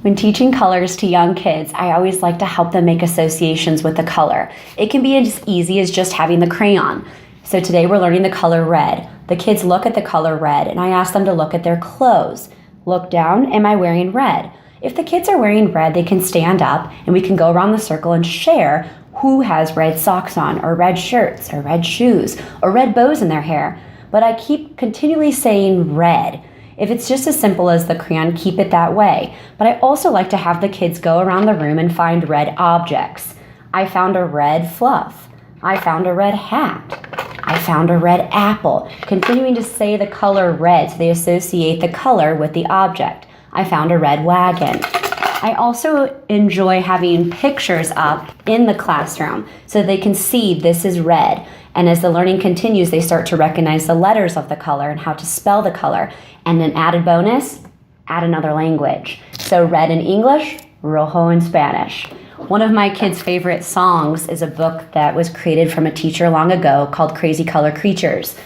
When teaching colors to young kids, I always like to help them make associations with the color. It can be as easy as just having the crayon. So today we're learning the color red. The kids look at the color red and I ask them to look at their clothes. Look down, am I wearing red? If the kids are wearing red, they can stand up and we can go around the circle and share who has red socks on, or red shirts, or red shoes, or red bows in their hair. But I keep continually saying red. If it's just as simple as the crayon, keep it that way. But I also like to have the kids go around the room and find red objects. I found a red fluff. I found a red hat. I found a red apple. Continuing to say the color red so they associate the color with the object. I found a red wagon. I also enjoy having pictures up in the classroom so they can see this is red. And as the learning continues, they start to recognize the letters of the color and how to spell the color. And an added bonus, add another language. So red in English, rojo in Spanish. One of my kids' favorite songs is a book that was created from a teacher long ago called Crazy Color Creatures.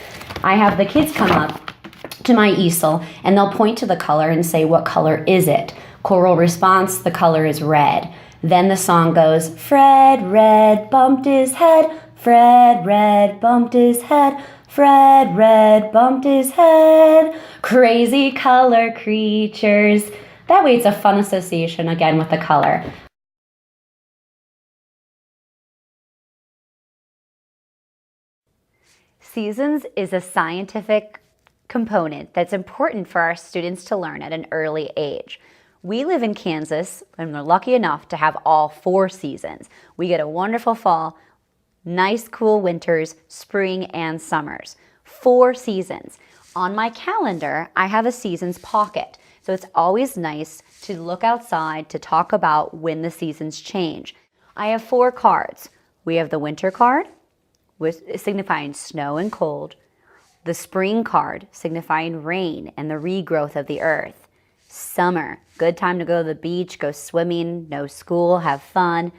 I have the kids come up to my easel and they'll point to the color and say, what color is it? Choral response, the color is red. Then the song goes, Fred, red, bumped his head. Fred, red, bumped his head. Fred, red, bumped his head. Crazy color creatures. That way it's a fun association again with the color. Seasons is a scientific component that's important for our students to learn at an early age. We live in Kansas and we're lucky enough to have all 4 seasons. We get a wonderful fall, nice cool winters, spring and summers. 4 seasons. On my calendar, I have a seasons pocket. So it's always nice to look outside to talk about when the seasons change. I have 4 cards. We have the winter card, signifying snow and cold. The spring card, signifying rain and the regrowth of the earth. Summer, good time to go to the beach, go swimming, no school, have fun.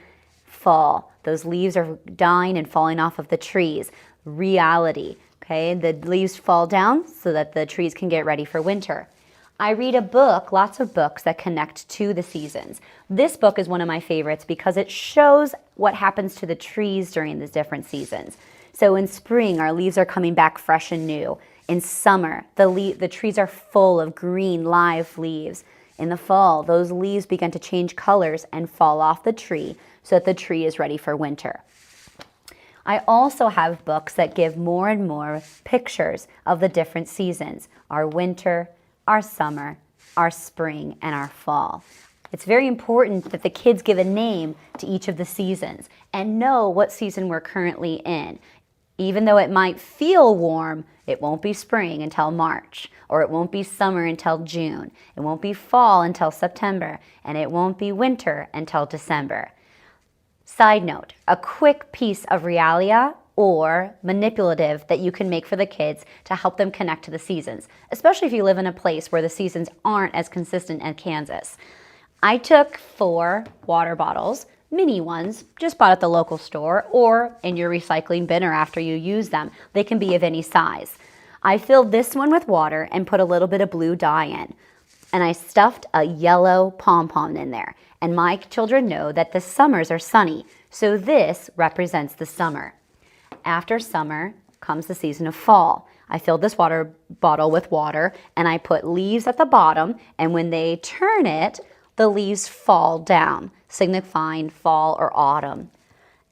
Fall, those leaves are dying and falling off of the trees. Reality, okay? The leaves fall down so that the trees can get ready for winter. I read a book, lots of books that connect to the seasons. This book is one of my favorites because it shows what happens to the trees during the different seasons. So in spring, our leaves are coming back fresh and new. In summer, the trees are full of green, live leaves. In the fall, those leaves begin to change colors and fall off the tree so that the tree is ready for winter. I also have books that give more and more pictures of the different seasons, our winter, our summer, our spring, and our fall. It's very important that the kids give a name to each of the seasons and know what season we're currently in. Even though it might feel warm, it won't be spring until March, or it won't be summer until June. It won't be fall until September, and it won't be winter until December. Side note, a quick piece of realia or manipulative that you can make for the kids to help them connect to the seasons, especially if you live in a place where the seasons aren't as consistent as Kansas. I took 4 water bottles, mini ones, just bought at the local store or in your recycling bin or after you use them. They can be of any size. I filled this one with water and put a little bit of blue dye in. And I stuffed a yellow pom-pom in there. And my children know that the summers are sunny, so this represents the summer. After summer comes the season of fall. I filled this water bottle with water and I put leaves at the bottom, and when they turn it, the leaves fall down, signifying fall or autumn.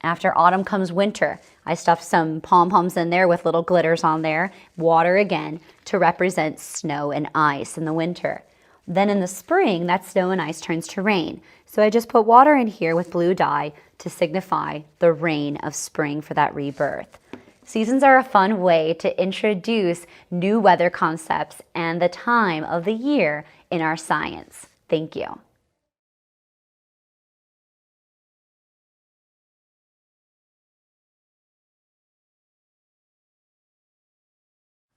After autumn comes winter. I stuffed some pom-poms in there with little glitters on there, water again, to represent snow and ice in the winter. Then in the spring, that snow and ice turns to rain. So I just put water in here with blue dye to signify the rain of spring for that rebirth. Seasons are a fun way to introduce new weather concepts and the time of the year in our science. Thank you.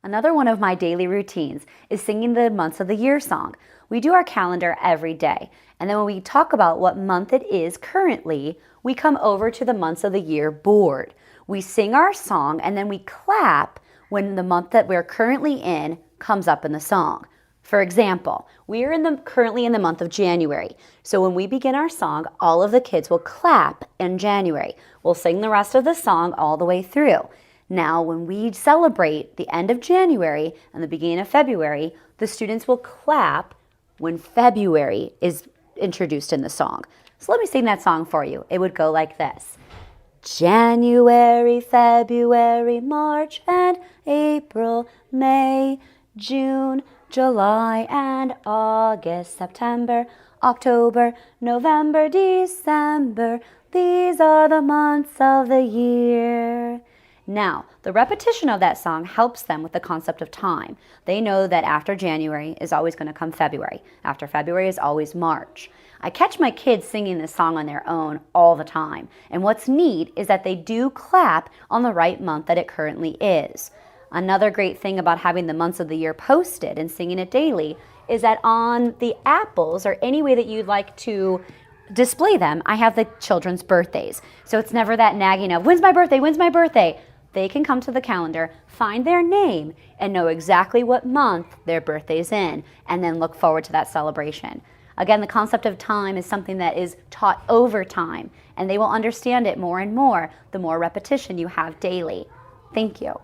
Another one of my daily routines is singing the months of the year song. We do our calendar every day, and then when we talk about what month it is currently, we come over to the months of the year board. We sing our song and then we clap when the month that we're currently in comes up in the song. For example, we are currently in the month of January. So when we begin our song, all of the kids will clap in January. We'll sing the rest of the song all the way through. Now, when we celebrate the end of January and the beginning of February, the students will clap when February is introduced in the song. So let me sing that song for you. It would go like this. January, February, March, and April, May, June, July, and August, September, October, November, December. These are the months of the year. Now, the repetition of that song helps them with the concept of time. They know that after January is always going to come February. After February is always March. I catch my kids singing this song on their own all the time. And what's neat is that they do clap on the right month that it currently is. Another great thing about having the months of the year posted and singing it daily is that on the apples or any way that you'd like to display them, I have the children's birthdays. So it's never that nagging of, when's my birthday, when's my birthday? They can come to the calendar, find their name, and know exactly what month their birthday's in, and then look forward to that celebration. Again, the concept of time is something that is taught over time, and they will understand it more and more the more repetition you have daily. Thank you.